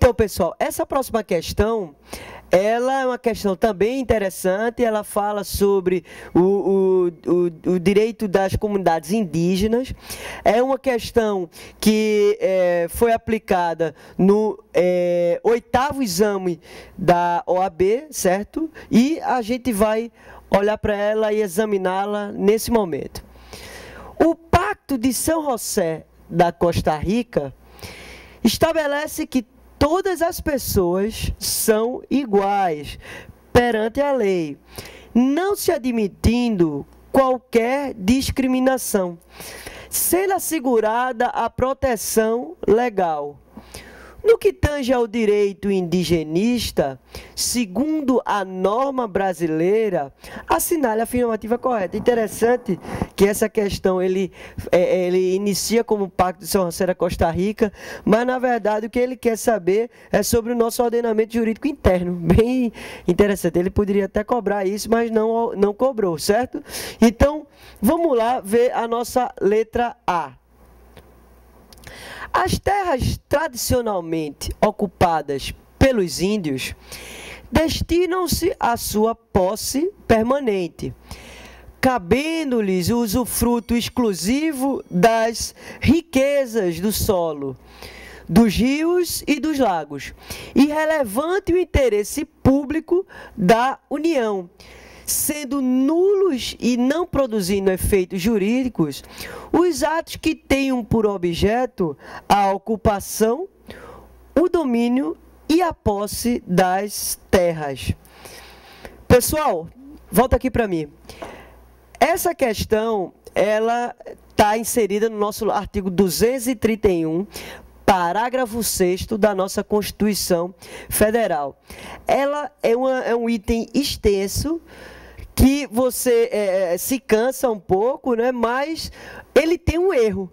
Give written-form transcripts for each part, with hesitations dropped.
Então, pessoal, essa próxima questão, ela é uma questão também interessante, ela fala sobre o direito das comunidades indígenas. É uma questão que foi aplicada no 8º exame da OAB, certo? E a gente vai olhar para ela e examiná-la nesse momento. O Pacto de São José da Costa Rica estabelece que todas as pessoas são iguais perante a lei, não se admitindo qualquer discriminação, sendo assegurada a proteção legal. No que tange ao direito indigenista, segundo a norma brasileira, assinale a afirmativa correta. Interessante que essa questão ele inicia como Pacto de São José da Costa Rica, mas na verdade o que ele quer saber é sobre o nosso ordenamento jurídico interno. Bem interessante, ele poderia até cobrar isso, mas não cobrou, certo? Então, vamos lá ver a nossa letra A. As terras tradicionalmente ocupadas pelos índios destinam-se à sua posse permanente, cabendo-lhes o usufruto exclusivo das riquezas do solo, dos rios e dos lagos, e relevante o interesse público da União, sendo nulos e não produzindo efeitos jurídicos os atos que tenham por objeto a ocupação, o domínio e a posse das terras. Pessoal, volta aqui para mim. Essa questão, ela está inserida no nosso artigo 231, parágrafo 6º da nossa Constituição Federal. Ela é um item extenso, que você se cansa um pouco, né? Mas ele tem um erro.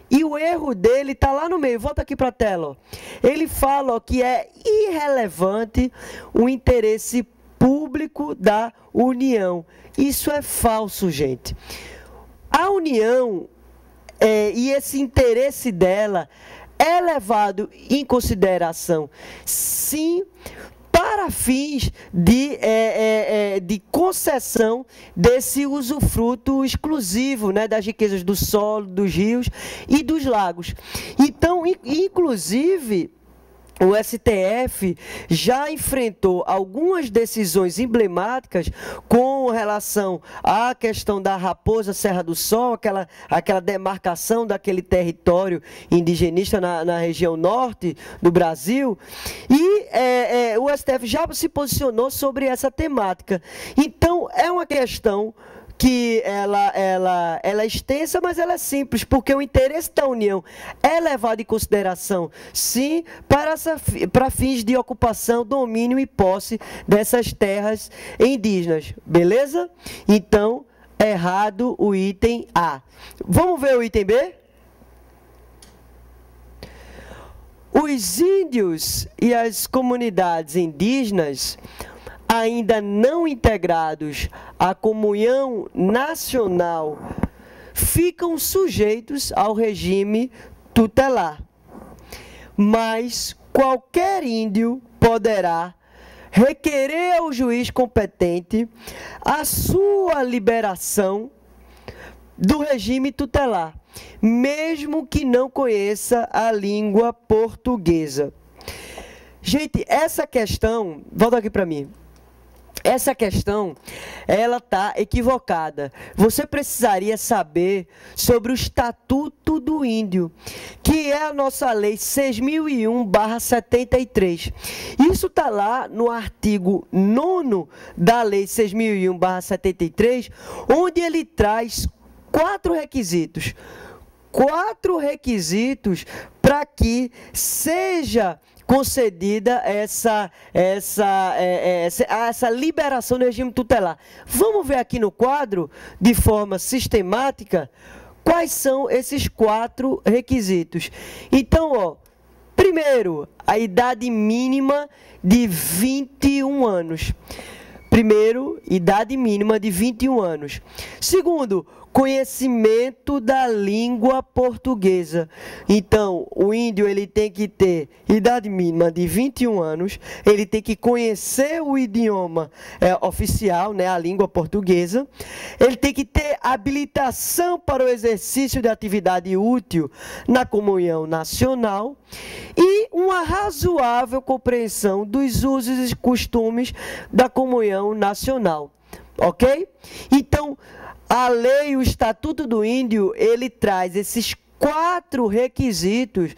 E o erro dele está lá no meio. Volta aqui para a tela. Ó. Ele fala que é irrelevante o interesse público da União. Isso é falso, gente. A União e esse interesse dela é levado em consideração, sim, para fins de concessão desse usufruto exclusivo, né, das riquezas do solo, dos rios e dos lagos. Então, inclusive, o STF já enfrentou algumas decisões emblemáticas com relação à questão da Raposa Serra do Sol, aquela demarcação daquele território indigenista na região norte do Brasil, e o STF já se posicionou sobre essa temática. Então, é uma questão que ela é extensa, mas ela é simples, porque o interesse da União é levado em consideração, sim, para fins de ocupação, domínio e posse dessas terras indígenas, beleza? Então, errado o item A. Vamos ver o item B? Os índios e as comunidades indígenas ainda não integrados à comunhão nacional, ficam sujeitos ao regime tutelar. Mas qualquer índio poderá requerer ao juiz competente a sua liberação do regime tutelar, mesmo que não conheça a língua portuguesa. Gente, essa questão, volta aqui para mim. Essa questão, ela está equivocada. Você precisaria saber sobre o Estatuto do Índio, que é a nossa lei 6.001/73. Isso está lá no artigo 9º da lei 6.001/73, onde ele traz 4 requisitos. 4 requisitos para que seja concedida essa liberação do regime tutelar. Vamos ver aqui no quadro, de forma sistemática, quais são esses 4 requisitos. Então, ó, primeiro, a idade mínima de 21 anos. Primeiro, idade mínima de 21 anos. Segundo, conhecimento da língua portuguesa. Então, o índio ele tem que ter idade mínima de 21 anos, ele tem que conhecer o idioma oficial, né, a língua portuguesa, ele tem que ter habilitação para o exercício de atividade útil na comunhão nacional e uma razoável compreensão dos usos e costumes da comunhão nacional. Ok? Então, a lei, o Estatuto do Índio, ele traz esses 4 requisitos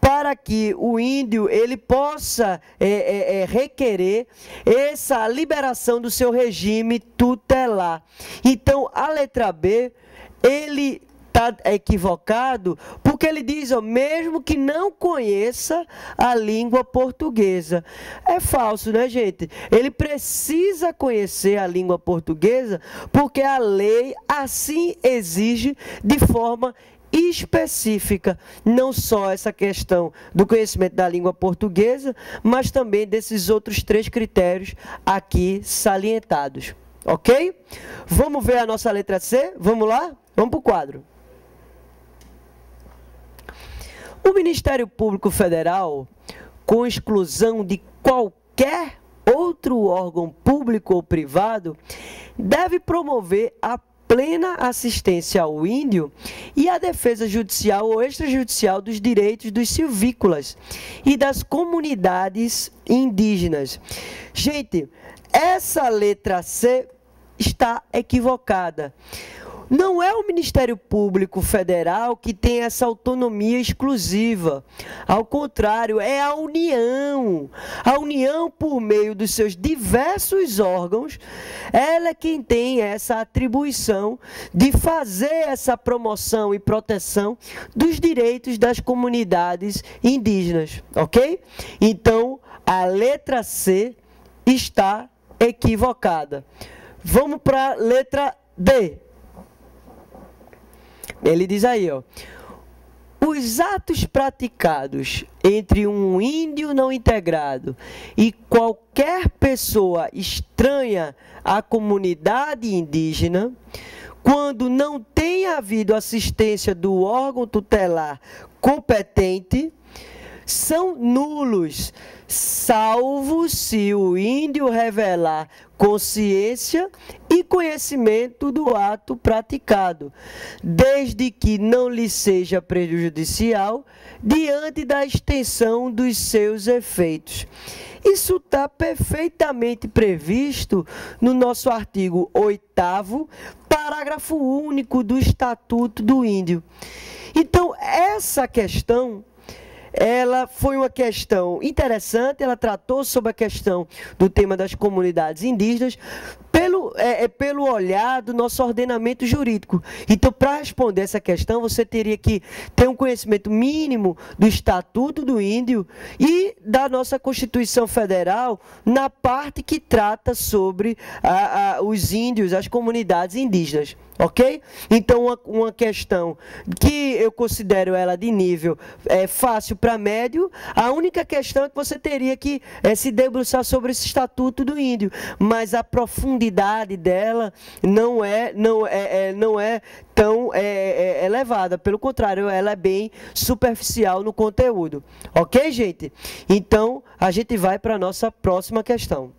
para que o índio ele possa requerer essa liberação do seu regime tutelar. Então, a letra B, ele está equivocado porque ele diz, ó, mesmo que não conheça a língua portuguesa. É falso, né, gente? Ele precisa conhecer a língua portuguesa porque a lei assim exige de forma específica, não só essa questão do conhecimento da língua portuguesa, mas também desses outros 3 critérios aqui salientados. Ok? Vamos ver a nossa letra C? Vamos lá? Vamos para o quadro. O Ministério Público Federal, com exclusão de qualquer outro órgão público ou privado, deve promover a plena assistência ao índio e a defesa judicial ou extrajudicial dos direitos dos silvícolas e das comunidades indígenas. Gente, essa letra C está equivocada. Não é o Ministério Público Federal que tem essa autonomia exclusiva. Ao contrário, é a União. A União, por meio dos seus diversos órgãos, ela é quem tem essa atribuição de fazer essa promoção e proteção dos direitos das comunidades indígenas, ok? Então, a letra C está equivocada. Vamos para a letra D. Ele diz aí, ó, os atos praticados entre um índio não integrado e qualquer pessoa estranha à comunidade indígena, quando não tem havido assistência do órgão tutelar competente, são nulos, salvo se o índio revelar consciência e conhecimento do ato praticado, desde que não lhe seja prejudicial diante da extensão dos seus efeitos. Isso está perfeitamente previsto no nosso artigo 8º, parágrafo único do Estatuto do Índio. Então, essa questão ela foi uma questão interessante, ela tratou sobre a questão do tema das comunidades indígenas pelo olhar do nosso ordenamento jurídico. Então, para responder essa questão, você teria que ter um conhecimento mínimo do Estatuto do Índio e da nossa Constituição Federal na parte que trata sobre os índios, as comunidades indígenas. Ok? Então, uma questão que eu considero ela de nível fácil para médio, a única questão é que você teria que se debruçar sobre esse Estatuto do Índio, mas a profundidade dela não é tão elevada, pelo contrário, ela é bem superficial no conteúdo. Ok, gente? Então, a gente vai para a nossa próxima questão.